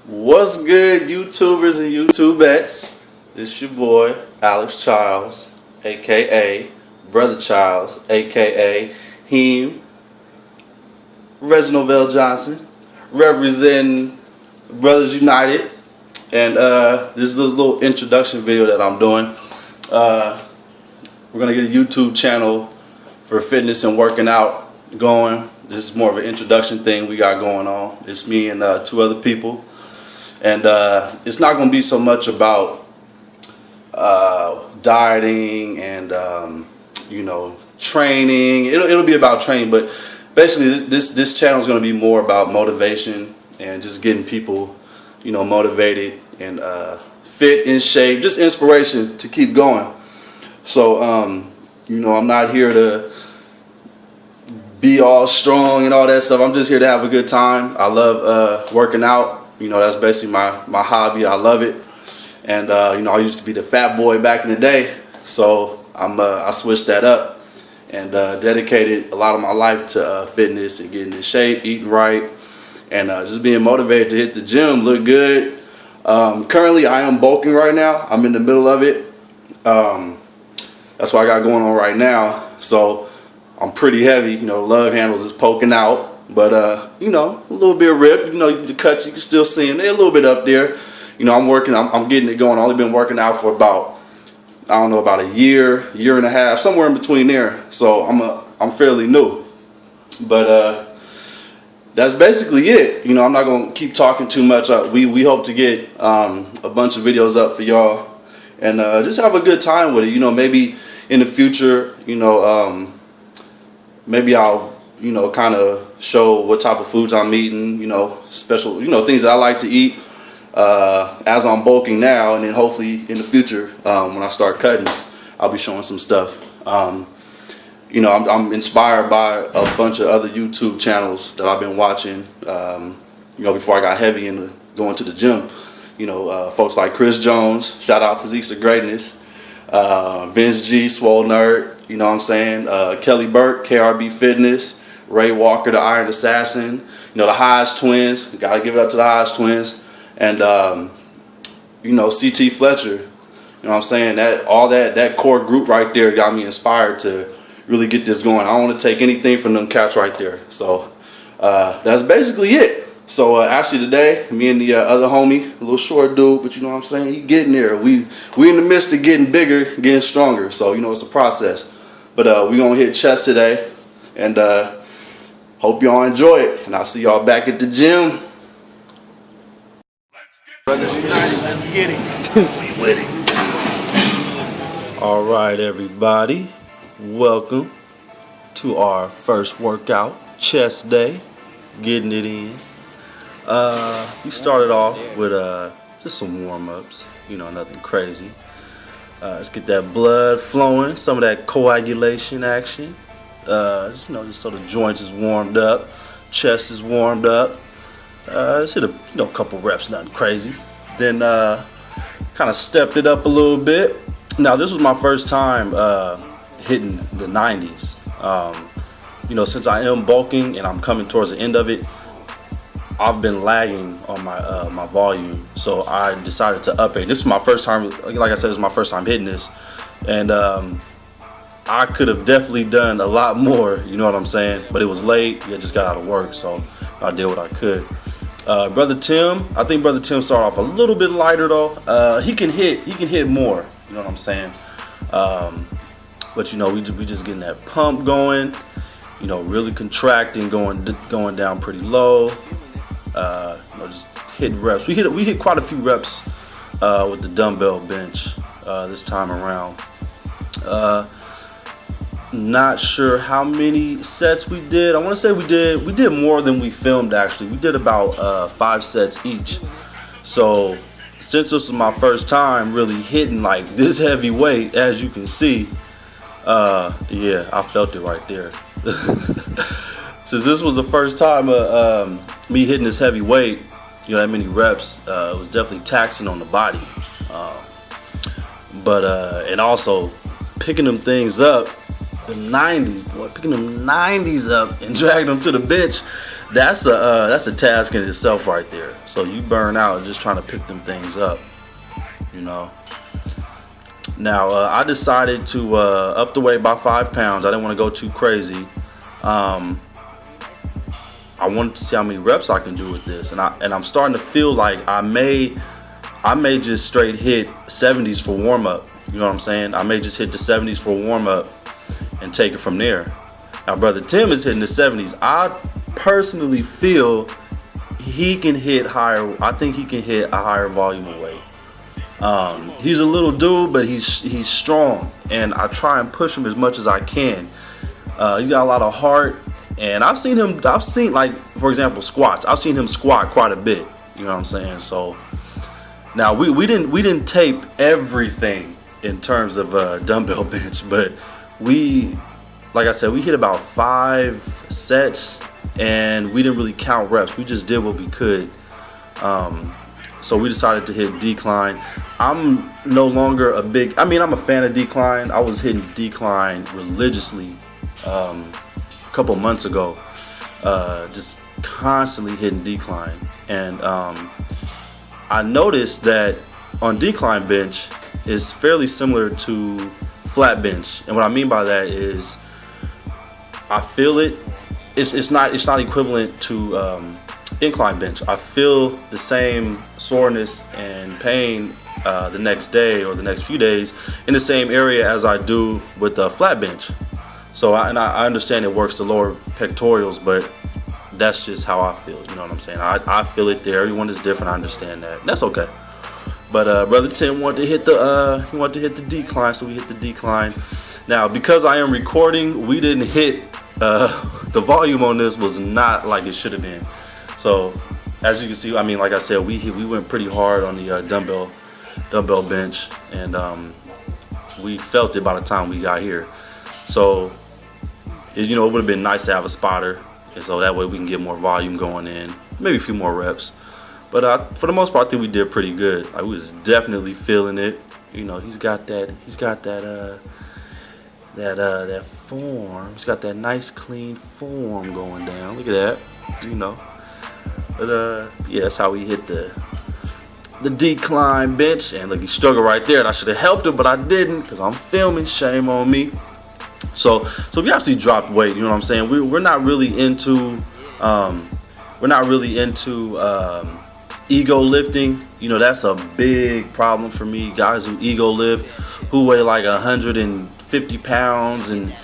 What's good, YouTubers and YouTubettes? This your boy, Alex Chiles, aka Brother Chiles, aka him, Reginald Bell Johnson, representing Brothers United. And this is a little introduction video that I'm doing. We're gonna get a YouTube channel for fitness and working out going. This is more of an introduction thing we got going on. It's me and two other people. And it's not going to be so much about dieting and training. It'll be about training, but basically this channel is going to be more about motivation and just getting people, motivated and fit, in shape, just inspiration to keep going. So I'm not here to be all strong and all that stuff. I'm just here to have a good time. I love working out. That's basically my hobby. I love it. And I used to be the fat boy back in the day, so I switched that up and dedicated a lot of my life to fitness and getting in shape, eating right, and just being motivated to hit the gym, look good. Currently I am bulking right now. I'm in the middle of it. That's what I got going on right now. So I'm pretty heavy. Love handles is poking out. But a little bit ripped. The cuts, you can still see them. They're a little bit up there. I'm working. I'm getting it going. I've only been working out for about a year and a half, somewhere in between there. So I'm fairly new. But that's basically it. I'm not gonna keep talking too much. We hope to get a bunch of videos up for y'all and just have a good time with it. Maybe in the future, maybe I'll kind of show what type of foods I'm eating, special, things that I like to eat as I'm bulking now, and then hopefully in the future when I start cutting, I'll be showing some stuff. I'm inspired by a bunch of other YouTube channels that I've been watching, before I got heavy into going to the gym. Folks like Chris Jones, shout out Physiques of Greatness, Vince G, Swole Nerd, Kelly Burke, KRB Fitness, Ray Walker, the Iron Assassin, the Hodge Twins, gotta give it up to the Hodge Twins, and CT Fletcher, that core group right there got me inspired to really get this going. I don't want to take anything from them cats right there. So that's basically it. So actually today, me and the other homie, a little short dude, but he getting there. We in the midst of getting bigger, getting stronger. So it's a process. But we gonna hit chest today, and hope y'all enjoy it. And I'll see y'all back at the gym. Brothers United, let's get it. We with it. All right, everybody, welcome to our first workout, chest day. Getting it in. We started off with just some warm-ups, nothing crazy. Let's get that blood flowing, some of that coagulation action. Just so the joints is warmed up, chest is warmed up. Just hit a couple reps, nothing crazy. Then kind of stepped it up a little bit. Now this was my first time hitting the 90s. Since I am bulking and I'm coming towards the end of it, I've been lagging on my volume, so I decided to up it. This is my first time, like I said, this is my first time hitting this, and I could have definitely done a lot more, but it was late. I just got out of work, so I did what I could. Brother Tim, I think Brother Tim started off a little bit lighter though. He can hit more, but we just getting that pump going, really contracting, going down pretty low. Just hitting reps. We hit quite a few reps with the dumbbell bench this time around. Not sure how many sets we did. I want to say we did more than we filmed actually. We did about 5 sets each. So since this was my first time really hitting like this heavy weight, as you can see, yeah, I felt it right there. Since this was the first time me hitting this heavy weight, that many reps, it was definitely taxing on the body. And also picking them things up them 90s, boy, picking them 90s up and dragging them to the bench. That's a task in itself right there. So you burn out just trying to pick them things up, you know. Now I decided to up the weight by 5 pounds. I didn't want to go too crazy. I wanted to see how many reps I can do with this, and I'm starting to feel like I may just straight hit 70s for warm up. You know what I'm saying? I may just hit the 70s for warm up and take it from there. Now, brother Tim is hitting the 70s. I personally feel he can hit higher. I think he can hit a higher volume of weight. He's a little dude, but he's strong, and I try and push him as much as I can. He's got a lot of heart, and I've seen like, for example, squats. I've seen him squat quite a bit. You know what I'm saying? So now we didn't tape everything in terms of dumbbell bench, but like I said, we hit about 5 sets, and we didn't really count reps. We just did what we could. So we decided to hit decline. I'm no longer I'm a fan of decline. I was hitting decline religiously a couple months ago, just constantly hitting decline. And I noticed that on decline bench is fairly similar to flat bench. And what I mean by that is I feel it. It's not equivalent to incline bench. I feel the same soreness and pain the next day or the next few days in the same area as I do with the flat bench. So I understand it works the lower pectorals, but that's just how I feel. You know what I'm saying? I feel it there. Everyone is different. I understand that. That's okay. But brother Tim wanted to hit the decline, so we hit the decline. Now, because I am recording, we didn't hit the volume on this was not like it should have been. So as you can see, I mean, like I said, we went pretty hard on the dumbbell bench, and we felt it by the time we got here. So it would have been nice to have a spotter, and so that way we can get more volume going in, maybe a few more reps. But for the most part, I think we did pretty good. I was definitely feeling it. You know, he's got that form. He's got that nice clean form going down. Look at that. You know. But yeah, that's how we hit the decline bench. And look, he struggled right there. And I should have helped him, but I didn't because I'm filming. Shame on me. So we actually dropped weight. You know what I'm saying? We're not really into ego lifting. You know, that's a big problem for me. Guys who ego lift, who weigh like 150 pounds and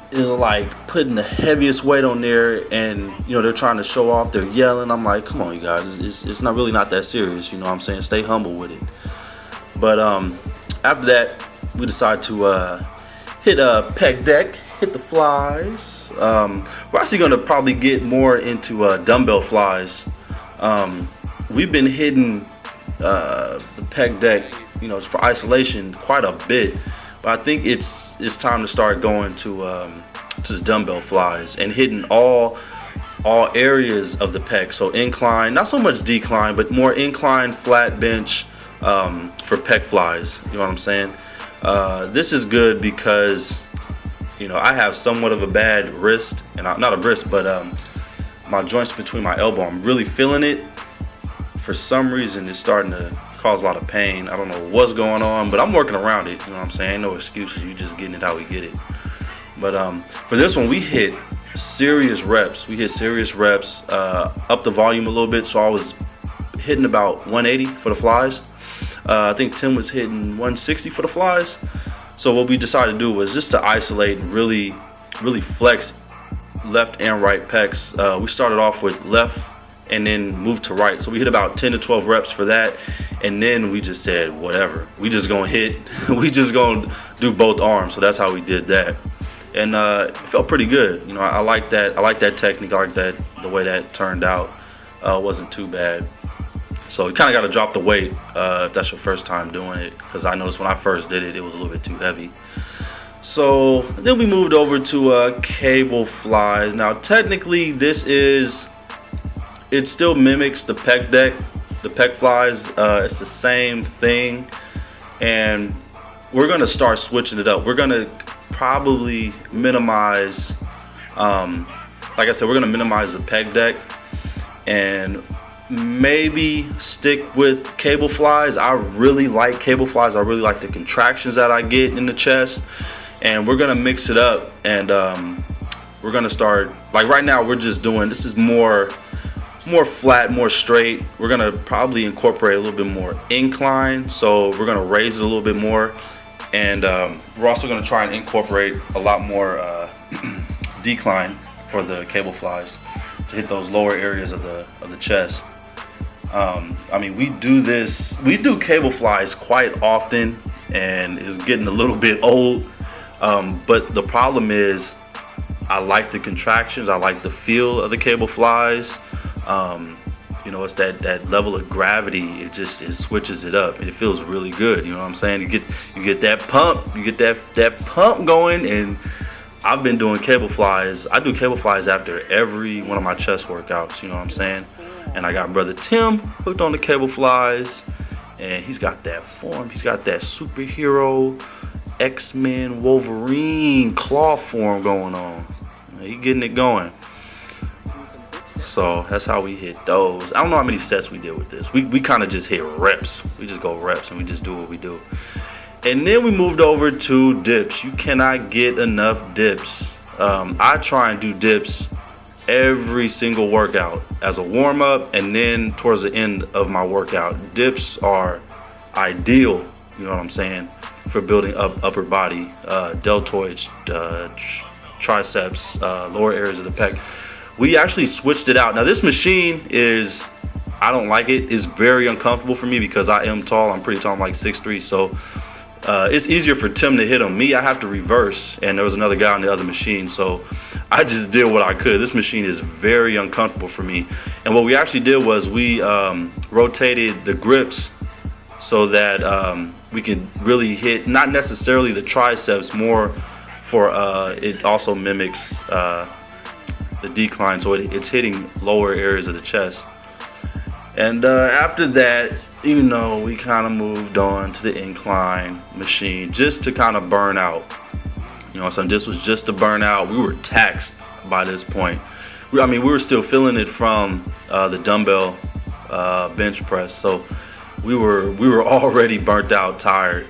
is like putting the heaviest weight on there, and they're trying to show off, they're yelling. I'm like, come on, you guys, it's not really not that serious. You know what I'm saying? Stay humble with it. But after that, we decided to hit a pec deck, hit the flies. We're actually going to probably get more into dumbbell flies. We've been hitting the pec deck, for isolation quite a bit, but I think it's time to start going to the dumbbell flies and hitting all areas of the pec. So incline, not so much decline, but more incline, flat bench for pec flies. You know what I'm saying? This is good because I have somewhat of a bad wrist, and not a wrist, but my joints between my elbow. I'm really feeling it. For some reason, it's starting to cause a lot of pain. I don't know what's going on, but I'm working around it. You know what I'm saying? Ain't no excuses. You just getting it how we get it. But for this one, we hit serious reps. We hit serious reps, up the volume a little bit. So I was hitting about 180 for the flies. I think Tim was hitting 160 for the flies. So what we decided to do was just to isolate and really flex left and right pecs. We started off with left and then moved to right. So we hit about 10 to 12 reps for that. And then we just said, whatever. We just gonna hit. We just gonna do both arms. So that's how we did that. And it felt pretty good. I like that. I like that technique. I like that the way that turned out. It wasn't too bad. So you kind of got to drop the weight if that's your first time doing it, because I noticed when I first did it, it was a little bit too heavy. So then we moved over to cable flies. Now technically it still mimics the pec deck, the pec flies. It's the same thing, and we're gonna start switching it up. We're gonna probably minimize, like I said, we're gonna minimize the pec deck and maybe stick with cable flies. I really like cable flies. I really like the contractions that I get in the chest, and we're gonna mix it up, and we're gonna start, like right now we're just doing, this is more flat, more straight. We're gonna probably incorporate a little bit more incline, so we're gonna raise it a little bit more, and we're also gonna try and incorporate a lot more decline for the cable flies to hit those lower areas of the chest. I mean, we do cable flies quite often, and it's getting a little bit old, but the problem is I like the contractions, I like the feel of the cable flies. You know, it's that level of gravity, it switches it up. It feels really good, you know what I'm saying? You get that pump, you get that pump going, and I've been doing cable flies. I do cable flies after every one of my chest workouts, you know what I'm saying? And I got brother Tim hooked on the cable flies, and he's got that form. He's got that superhero X-Men Wolverine claw form going on. He's getting it going. So that's how we hit those. I don't know how many sets we did with this. We kind of just hit reps. We just go reps and we just do what we do. And then we moved over to dips. You cannot get enough dips. I try and do dips every single workout as a warm-up, and then towards the end of my workout. Dips are ideal, you know what I'm saying, for building up upper body, deltoids, triceps, lower areas of the pec. We actually switched it out. Now this machine is, I don't like it. It's very uncomfortable for me because I am tall. I'm pretty tall. I'm like 6'3", so it's easier for Tim to hit him. Me, I have to reverse, and there was another guy on the other machine, so I just did what I could. This machine is very uncomfortable for me. And what we actually did was we rotated the grips so that we can really hit, not necessarily the triceps, more for, it also mimics the decline, so it's hitting lower areas of the chest. And after that, you know, we kind of moved on to the incline machine just to kind of burn out. You know, so this was just to burn out. We were taxed by this point. I mean, we were still feeling it from the dumbbell bench press, so we were already burnt out, tired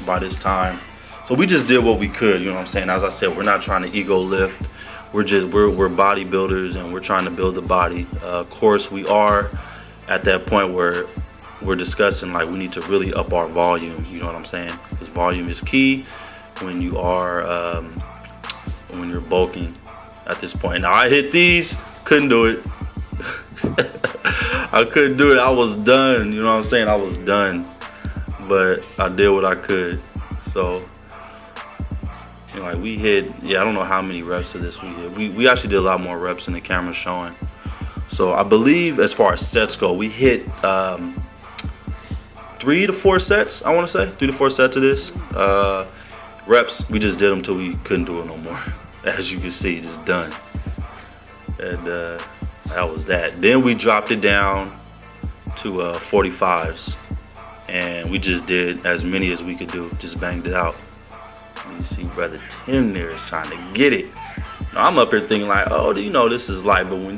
by this time. So we just did what we could, you know what I'm saying? As I said, we're not trying to ego lift. We're bodybuilders, and we're trying to build the body. Of course, we are at that point where we're discussing, like, we need to really up our volume, you know what I'm saying? Because volume is key when you are when you're bulking at this point. Now I hit these, couldn't do it. I couldn't do it. I was done, you know what I'm saying? I was done, but I did what I could. So, you know, like, we hit, yeah, I don't know how many reps of this we hit. We actually did a lot more reps than the camera's showing. So I believe, as far as sets go, we hit 3 to 4 sets, I want to say. 3 to 4 sets of this. Reps, we just did them till we couldn't do it no more. As you can see, just done. And that was that. Then we dropped it down to 45s. And we just did as many as we could do. Just banged it out. You see brother Tim there is trying to get it. Now, I'm up here thinking like, oh, you know, this is light. But when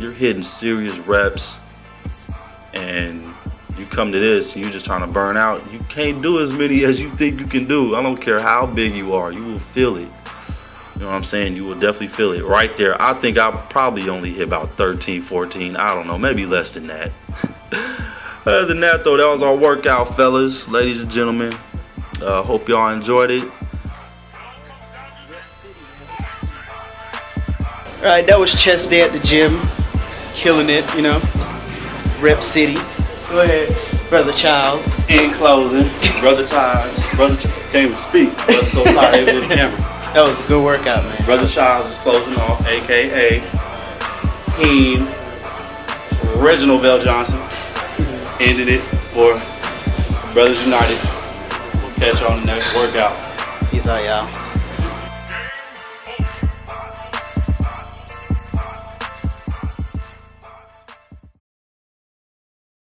you're hitting serious reps and you come to this and you're just trying to burn out, you can't do as many as you think you can do. I don't care how big you are, you will feel it. You know what I'm saying? You will definitely feel it right there. I think I'll probably only hit about 13, 14. I don't know, maybe less than that. Other than that, though, that was our workout, fellas, ladies and gentlemen. Hope y'all enjoyed it. Alright, that was chest day at the gym. Killing it, you know. Rep City. Go ahead, Brother Chiles. In closing, Brother Chiles. Can't even speak. Brother so tired of the camera. That was a good workout, man. Brother Chiles is closing off, aka Heen Reginald Bell Johnson. Ended it for Brothers United. We'll catch you on the next workout. Peace out, y'all.